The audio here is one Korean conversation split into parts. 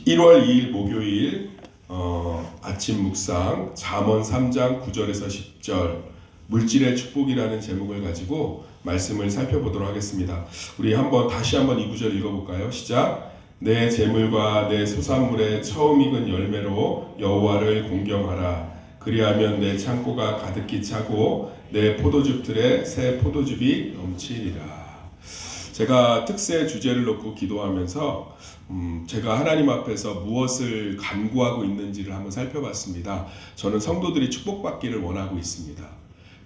1월 2일 목요일 아침 묵상 잠언 3장 9절에서 10절 물질의 축복이라는 제목을 가지고 말씀을 살펴보도록 하겠습니다. 우리 다시 한번 이 구절 읽어볼까요? 시작. 내 재물과 내 소산물의 처음 익은 열매로 여호와를 공경하라. 그리하면 내 창고가 가득히 차고 내 포도즙 틀에 새 포도즙이 넘치리라. 제가 특세 주제를 놓고 기도하면서 제가 하나님 앞에서 무엇을 간구하고 있는지를 한번 살펴봤습니다. 저는 성도들이 축복받기를 원하고 있습니다.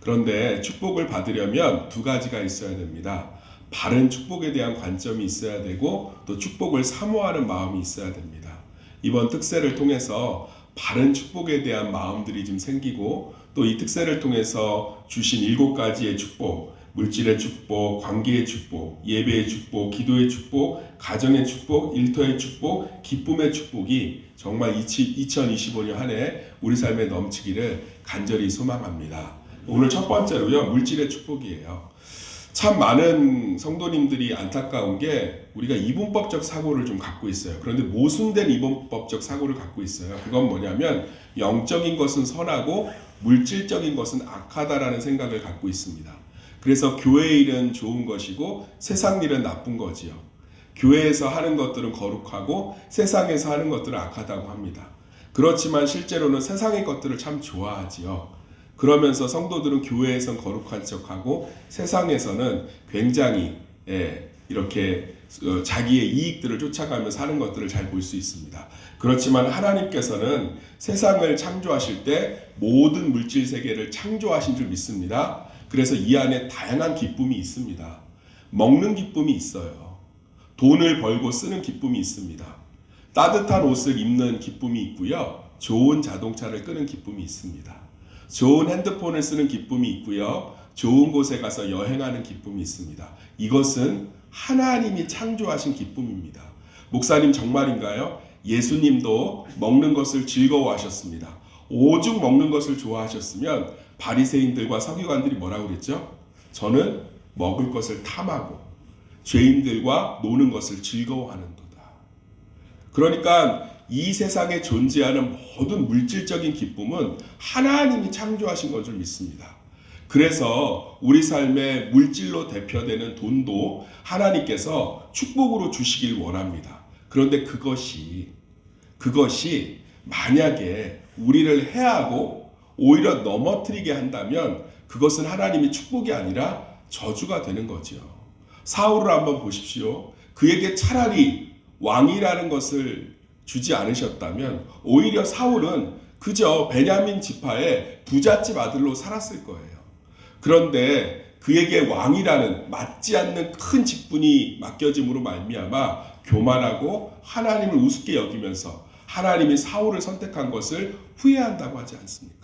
그런데 축복을 받으려면 두 가지가 있어야 됩니다. 바른 축복에 대한 관점이 있어야 되고 또 축복을 사모하는 마음이 있어야 됩니다. 이번 특세를 통해서 바른 축복에 대한 마음들이 좀 생기고 또 이 특세를 통해서 주신 7가지의 축복, 물질의 축복, 관계의 축복, 예배의 축복, 기도의 축복, 가정의 축복, 일터의 축복, 기쁨의 축복이 정말 2025년 한 해 우리 삶에 넘치기를 간절히 소망합니다. 오늘 첫 번째로요, 물질의 축복이에요. 참 많은 성도님들이 안타까운 게 우리가 이분법적 사고를 좀 갖고 있어요. 그런데 모순된 이분법적 사고를 갖고 있어요. 그건 뭐냐면 영적인 것은 선하고 물질적인 것은 악하다라는 생각을 갖고 있습니다. 그래서 교회 일은 좋은 것이고 세상 일은 나쁜 거지요. 교회에서 하는 것들은 거룩하고 세상에서 하는 것들은 악하다고 합니다. 그렇지만 실제로는 세상의 것들을 참 좋아하지요. 그러면서 성도들은 교회에선 거룩한 척하고 세상에서는 굉장히 이렇게 자기의 이익들을 쫓아가면서 하는 것들을 잘 볼 수 있습니다. 그렇지만 하나님께서는 세상을 창조하실 때 모든 물질 세계를 창조하신 줄 믿습니다. 그래서 이 안에 다양한 기쁨이 있습니다. 먹는 기쁨이 있어요. 돈을 벌고 쓰는 기쁨이 있습니다. 따뜻한 옷을 입는 기쁨이 있고요. 좋은 자동차를 끄는 기쁨이 있습니다. 좋은 핸드폰을 쓰는 기쁨이 있고요. 좋은 곳에 가서 여행하는 기쁨이 있습니다. 이것은 하나님이 창조하신 기쁨입니다. 목사님 정말인가요? 예수님도 먹는 것을 즐거워하셨습니다. 오죽 먹는 것을 좋아하셨으면 바리새인들과 서기관들이 뭐라고 그랬죠? 저는 먹을 것을 탐하고 죄인들과 노는 것을 즐거워하는도다. 그러니까 이 세상에 존재하는 모든 물질적인 기쁨은 하나님이 창조하신 것 줄 믿습니다. 그래서 우리 삶의 물질로 대표되는 돈도 하나님께서 축복으로 주시길 원합니다. 그런데 그것이 만약에 우리를 해하고 오히려 넘어뜨리게 한다면 그것은 하나님의 축복이 아니라 저주가 되는 거죠. 사울을 한번 보십시오. 그에게 차라리 왕이라는 것을 주지 않으셨다면 오히려 사울은 그저 베냐민 지파의 부잣집 아들로 살았을 거예요. 그런데 그에게 왕이라는 맞지 않는 큰 직분이 맡겨짐으로 말미암아 교만하고 하나님을 우습게 여기면서 하나님이 사울을 선택한 것을 후회한다고 하지 않습니까?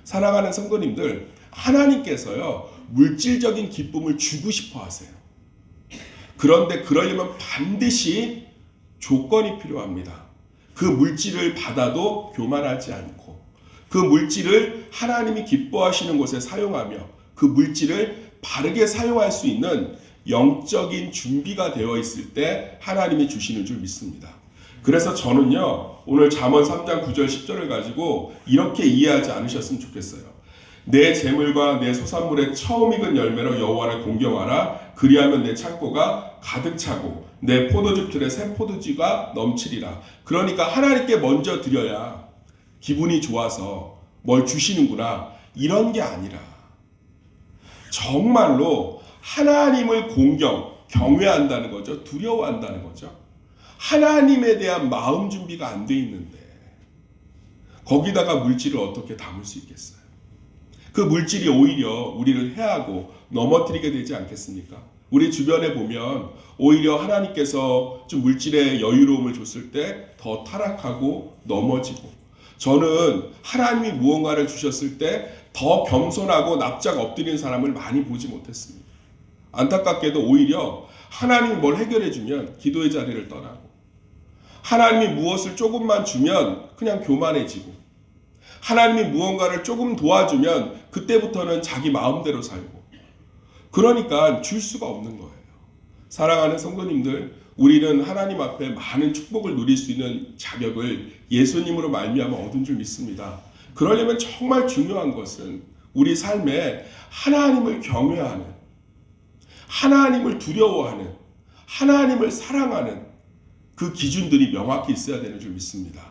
사랑하는 성도님들, 하나님께서요 물질적인 기쁨을 주고 싶어 하세요. 그런데 그러려면 반드시 조건이 필요합니다. 그 물질을 받아도 교만하지 않고 그 물질을 하나님이 기뻐하시는 곳에 사용하며 그 물질을 바르게 사용할 수 있는 영적인 준비가 되어 있을 때 하나님이 주시는 줄 믿습니다. 그래서 저는요 오늘 잠언 3장 9절 10절을 가지고 이렇게 이해하지 않으셨으면 좋겠어요. 내 재물과 내 소산물의 처음 익은 열매로 여호와를 공경하라. 그리하면 내 창고가 가득 차고 내 포도즙 틀에 새 포도주가 넘치리라. 그러니까 하나님께 먼저 드려야 기분이 좋아서 뭘 주시는구나 이런 게 아니라 정말로 하나님을 경외한다는 거죠. 두려워한다는 거죠. 하나님에 대한 마음 준비가 안 돼 있는데 거기다가 물질을 어떻게 담을 수 있겠어요? 그 물질이 오히려 우리를 해하고 넘어뜨리게 되지 않겠습니까? 우리 주변에 보면 오히려 하나님께서 좀 물질의 여유로움을 줬을 때 더 타락하고 넘어지고 저는 하나님이 무언가를 주셨을 때 더 겸손하고 납작 엎드리는 사람을 많이 보지 못했습니다. 안타깝게도 오히려 하나님이 뭘 해결해 주면 기도의 자리를 떠나고 하나님이 무엇을 조금만 주면 그냥 교만해지고 하나님이 무언가를 조금 도와주면 그때부터는 자기 마음대로 살고 그러니까 줄 수가 없는 거예요. 사랑하는 성도님들, 우리는 하나님 앞에 많은 축복을 누릴 수 있는 자격을 예수님으로 말미암아 얻은 줄 믿습니다. 그러려면 정말 중요한 것은 우리 삶에 하나님을 경외하는, 하나님을 두려워하는, 하나님을 사랑하는 그 기준들이 명확히 있어야 되는 줄 믿습니다.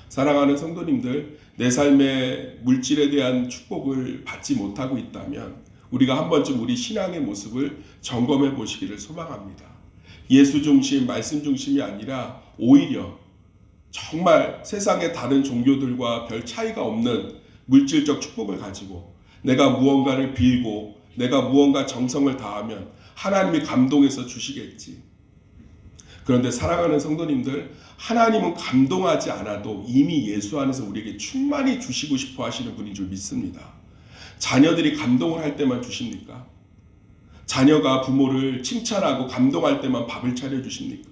사랑하는 성도님들, 내 삶의 물질에 대한 축복을 받지 못하고 있다면 우리가 한 번쯤 우리 신앙의 모습을 점검해 보시기를 소망합니다. 예수 중심, 말씀 중심이 아니라 오히려 정말 세상의 다른 종교들과 별 차이가 없는 물질적 축복을 가지고 내가 무언가를 빌고 내가 무언가 정성을 다하면 하나님이 감동해서 주시겠지. 그런데 사랑하는 성도님들, 하나님은 감동하지 않아도 이미 예수 안에서 우리에게 충만히 주시고 싶어 하시는 분인 줄 믿습니다. 자녀들이 감동을 할 때만 주십니까? 자녀가 부모를 칭찬하고 감동할 때만 밥을 차려주십니까?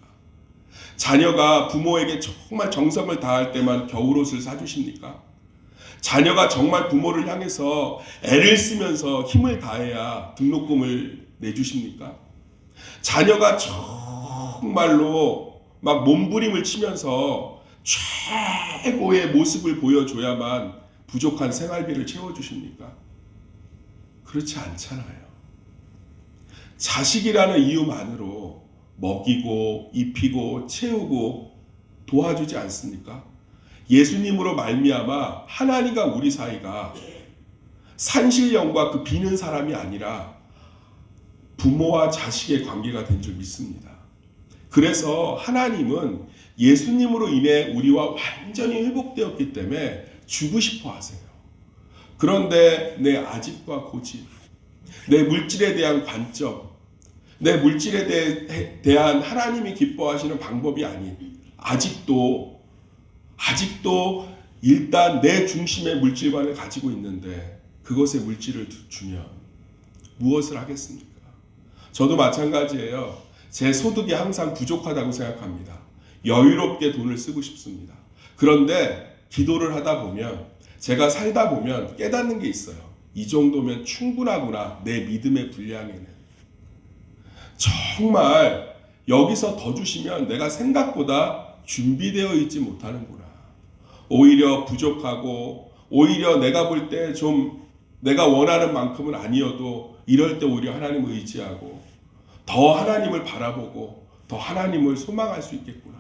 자녀가 부모에게 정말 정성을 다할 때만 겨울옷을 사주십니까? 자녀가 정말 부모를 향해서 애를 쓰면서 힘을 다해야 등록금을 내주십니까? 자녀가 정말로 막 몸부림을 치면서 최고의 모습을 보여줘야만 부족한 생활비를 채워주십니까? 그렇지 않잖아요. 자식이라는 이유만으로 먹이고 입히고 채우고 도와주지 않습니까? 예수님으로 말미암아 하나님과 우리 사이가 산신령과 그 비는 사람이 아니라 부모와 자식의 관계가 된 줄 믿습니다. 그래서 하나님은 예수님으로 인해 우리와 완전히 회복되었기 때문에 주고 싶어 하세요. 그런데 내 아집과 고집, 내 물질에 대한 관점, 내 물질에 대한 하나님이 기뻐하시는 방법이 아닌 아직도 일단 내 중심의 물질관을 가지고 있는데 그것에 물질을 주면 무엇을 하겠습니까? 저도 마찬가지예요. 제 소득이 항상 부족하다고 생각합니다. 여유롭게 돈을 쓰고 싶습니다. 그런데 기도를 하다 보면 제가 살다 보면 깨닫는 게 있어요. 이 정도면 충분하구나. 내 믿음의 분량에는. 정말 여기서 더 주시면 내가 생각보다 준비되어 있지 못하는구나. 오히려 부족하고 오히려 내가 볼 때 좀 내가 원하는 만큼은 아니어도 이럴 때 오히려 하나님을 의지하고 더 하나님을 바라보고 더 하나님을 소망할 수 있겠구나.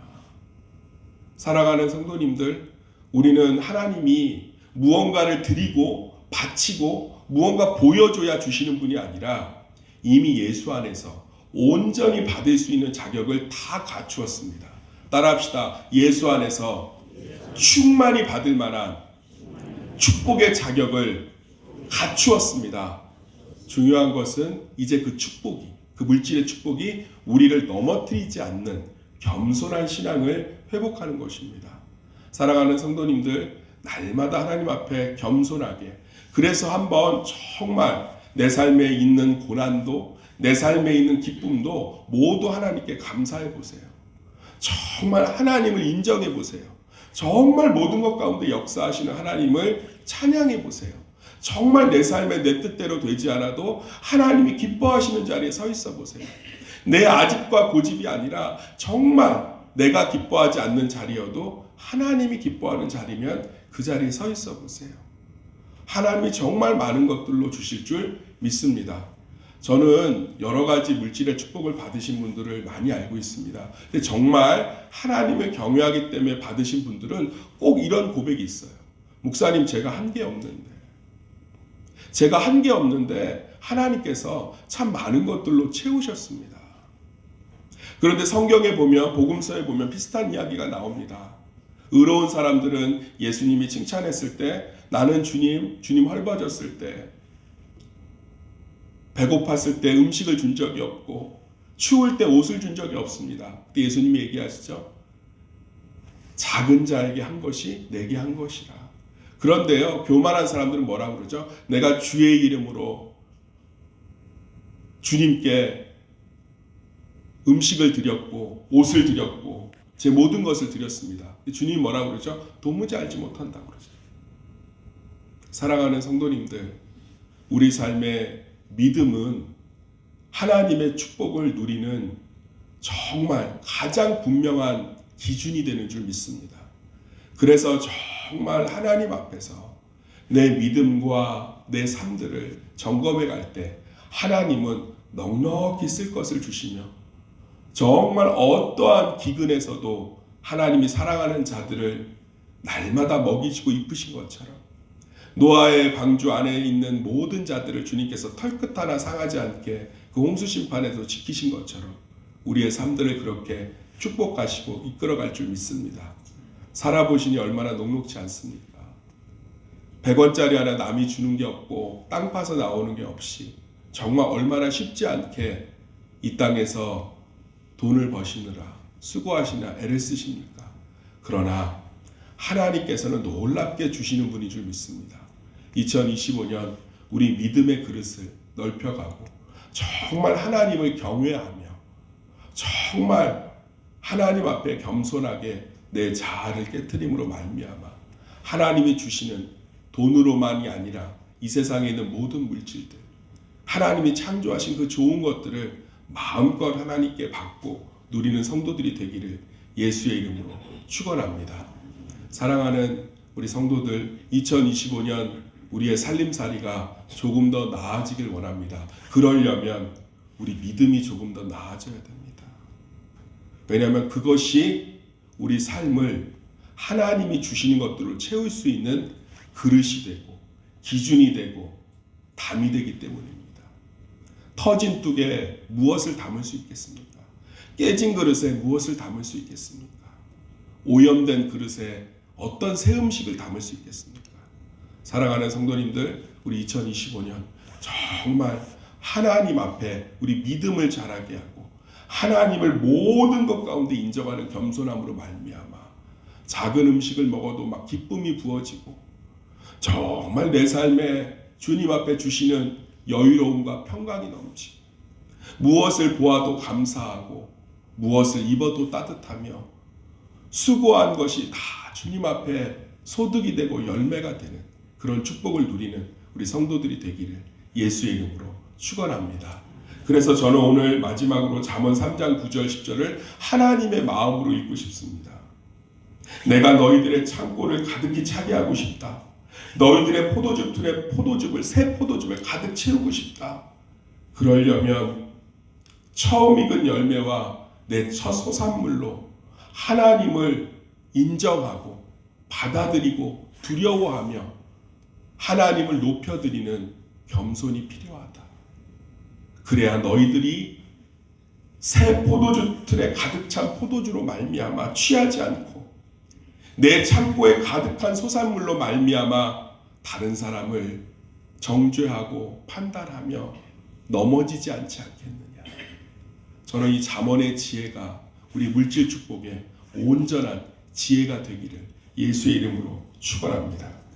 사랑하는 성도님들, 우리는 하나님이 무언가를 드리고 바치고 무언가 보여줘야 주시는 분이 아니라 이미 예수 안에서 온전히 받을 수 있는 자격을 다 갖추었습니다. 따라합시다. 예수 안에서 충만히 받을 만한 축복의 자격을 갖추었습니다. 중요한 것은 이제 그 축복이, 그 물질의 축복이 우리를 넘어뜨리지 않는 겸손한 신앙을 회복하는 것입니다. 사랑하는 성도님들, 날마다 하나님 앞에 겸손하게, 그래서 한번 정말 내 삶에 있는 고난도, 내 삶에 있는 기쁨도 모두 하나님께 감사해 보세요. 정말 하나님을 인정해 보세요. 정말 모든 것 가운데 역사하시는 하나님을 찬양해 보세요. 정말 내 삶에 내 뜻대로 되지 않아도 하나님이 기뻐하시는 자리에 서 있어 보세요. 내 아집과 고집이 아니라 정말 내가 기뻐하지 않는 자리여도 하나님이 기뻐하는 자리면 그 자리에 서 있어 보세요. 하나님이 정말 많은 것들로 주실 줄 믿습니다. 저는 여러 가지 물질의 축복을 받으신 분들을 많이 알고 있습니다. 근데 정말 하나님을 경외하기 때문에 받으신 분들은 꼭 이런 고백이 있어요. 목사님, 제가 한 게 없는데 하나님께서 참 많은 것들로 채우셨습니다. 그런데 성경에 보면, 복음서에 보면 비슷한 이야기가 나옵니다. 의로운 사람들은 예수님이 칭찬했을 때, 나는 주님 헐벗었을 때, 배고팠을 때 음식을 준 적이 없고 추울 때 옷을 준 적이 없습니다. 그때 예수님이 얘기하시죠. 작은 자에게 한 것이 내게 한 것이라. 그런데요, 교만한 사람들은 뭐라고 그러죠? 내가 주의 이름으로 주님께 음식을 드렸고 옷을 드렸고 제 모든 것을 드렸습니다. 주님이 뭐라고 그러죠? 도무지 알지 못한다고 그러죠. 사랑하는 성도님들, 우리 삶의 믿음은 하나님의 축복을 누리는 정말 가장 분명한 기준이 되는 줄 믿습니다. 그래서 정말 하나님 앞에서 내 믿음과 내 삶들을 점검해 갈 때 하나님은 넉넉히 쓸 것을 주시며 정말 어떠한 기근에서도 하나님이 사랑하는 자들을 날마다 먹이시고 이쁘신 것처럼 노아의 방주 안에 있는 모든 자들을 주님께서 털끝 하나 상하지 않게 그 홍수 심판에서 지키신 것처럼 우리의 삶들을 그렇게 축복하시고 이끌어갈 줄 믿습니다. 살아보시니 얼마나 녹록지 않습니까? 100원짜리 하나 남이 주는 게 없고 땅 파서 나오는 게 없이 정말 얼마나 쉽지 않게 이 땅에서 돈을 버시느라 수고하시나 애를 쓰십니까? 그러나 하나님께서는 놀랍게 주시는 분인 줄 믿습니다. 2025년 우리 믿음의 그릇을 넓혀가고 정말 하나님을 경외하며 정말 하나님 앞에 겸손하게 내 자아를 깨트림으로 말미암아 하나님이 주시는 돈으로만이 아니라 이 세상에 있는 모든 물질들 하나님이 창조하신 그 좋은 것들을 마음껏 하나님께 받고 누리는 성도들이 되기를 예수의 이름으로 축원합니다. 사랑하는 우리 성도들, 2025년 우리의 살림살이가 조금 더 나아지길 원합니다. 그러려면 우리 믿음이 조금 더 나아져야 됩니다. 왜냐하면 그것이 우리 삶을 하나님이 주시는 것들을 채울 수 있는 그릇이 되고 기준이 되고 담이 되기 때문입니다. 터진 뚝에 무엇을 담을 수 있겠습니까? 깨진 그릇에 무엇을 담을 수 있겠습니까? 오염된 그릇에 어떤 새 음식을 담을 수 있겠습니까? 사랑하는 성도님들, 우리 2025년 정말 하나님 앞에 우리 믿음을 자라게 하고 하나님을 모든 것 가운데 인정하는 겸손함으로 말미암아 작은 음식을 먹어도 막 기쁨이 부어지고 정말 내 삶에 주님 앞에 주시는 여유로움과 평강이 넘치고 무엇을 보아도 감사하고 무엇을 입어도 따뜻하며 수고한 것이 다 주님 앞에 소득이 되고 열매가 되는 그런 축복을 누리는 우리 성도들이 되기를 예수의 이름으로 축원합니다. 그래서 저는 오늘 마지막으로 잠언 3장 9절 10절을 하나님의 마음으로 읽고 싶습니다. 내가 너희들의 창고를 가득히 차게 하고 싶다. 너희들의 포도즙 틀에 포도즙을 새 포도즙을 가득 채우고 싶다. 그러려면 처음 익은 열매와 내 첫 소산물로 하나님을 인정하고 받아들이고 두려워하며 하나님을 높여드리는 겸손이 필요하다. 그래야 너희들이 새 포도주 틀에 가득 찬 포도주로 말미암아 취하지 않고 내 창고에 가득한 소산물로 말미암아 다른 사람을 정죄하고 판단하며 넘어지지 않지 않겠느냐. 저는 이 잠언의 지혜가 우리 물질 축복의 온전한 지혜가 되기를 예수의 이름으로 축원합니다.